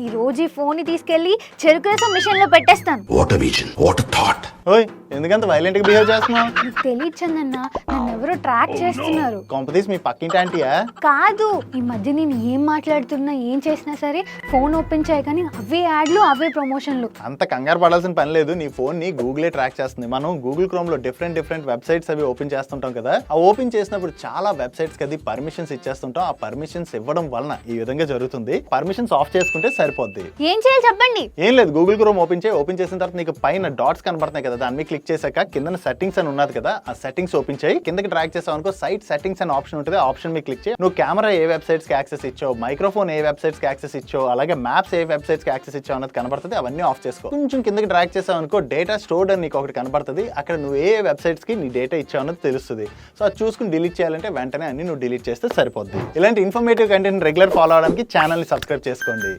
ఈ రోజు ఈ ఫోన్ ని తీసుకెళ్లి చెరుకు రసం మిషన్ లో పెట్టేస్తాను. What vision, what thought. ఓయ్ ఎందుకంత వైలెంట్ గా బిహేవ్ చేస్తున్నావు? నీకు తెలియదు చందన్న, నన్ను ఎవరో ట్రాక్ చేస్తున్నారు. కొంపదీసి మీ పక్కింటి ఆంటీయా? కాదు, ఈ మధ్య నేను ఏం మాట్లాడుతున్నా ఏం చేసినా సరే ఫోన్ ఓపెన్ చేయగానే అవే యాడ్లు అవే ప్రమోషన్లు. అంత కంగారు పడాల్సిన పని లేదు. నీ ఫోన్ ని గూగులే ట్రాక్ చేస్తుంది. మనం గూగుల్ క్రోమ్ లో డిఫరెంట్ వెబ్సైట్స్ అవి ఓపెన్ చేస్తుంటాం కదా. ఆ ఓపెన్ చేసినప్పుడు చాలా వెబ్సైట్స్ కి అది పర్మిషన్స్ ఇచ్చేస్తుంటాం. ఆ పర్మిషన్స్ ఇవ్వడం వలన ఈ విధంగా జరుగుతుంది. పర్మిషన్స్ ఆఫ్ చేసుకుంటే సరిపోద్ది. ఏం చేయాలి చెప్పండి? ఏం లేదు, గూగుల్ క్రోమ్ ఓపెన్ చేసిన తర్వాత నీకు పైన డాట్స్ కనబడుతున్నాయి కదా, దాని మీద క్లిక్ చేశాక కింద సెట్టింగ్స్ అని ఉన్నది కదా, ఆ సెట్టింగ్స్ ఓపెన్ చేయి. కిందకి ట్రాక్ చేసావు అనుకో, సైట్ సెట్టింగ్స్ అనే ఆప్షన్ ఉంటుంది. ఆ ఆప్షన్ మీద క్లిక్ చేయి. నువ్వు కెమెరా ఏ వెబ్సైట్స్ కి యాక్సెస్ ఇచ్చావు, మైక్రోఫోన్ ఏ వెబ్సైట్స్ కి యాక్సెస్ ఇచ్చావు, అలాగే మ్యాప్స్ ఏ వెబ్సైట్స్ కి యాక్సెస్ ఇచ్చావు అన్నది కనబడుతుంది. అవన్నీ ఆఫ్ చేసుకో. కొంచెం కిందకి ట్రాక్ చేసావు అనుకో, డేటా స్టోర్డ్ అని నీకు ఒకటి కనబడుతుంది. అక్కడ నువ్వు ఏ వెబ్సైట్స్ కి నీ డేటా ఇచ్చావు అన్నది తెలుస్తుంది. సో అది చూసుకుని డిలీట్ చేయాలంటే వెంటనే అన్ని నువ్వు డిలీట్ చేస్తే సరిపోద్ది. ఇలాంటి ఇన్ఫర్మేటివ్ కంటెంట్ రెగ్యులర్ ఫాలో అవడానికి ఛానల్ ని సబ్స్క్రైబ్ చేసుకోండి.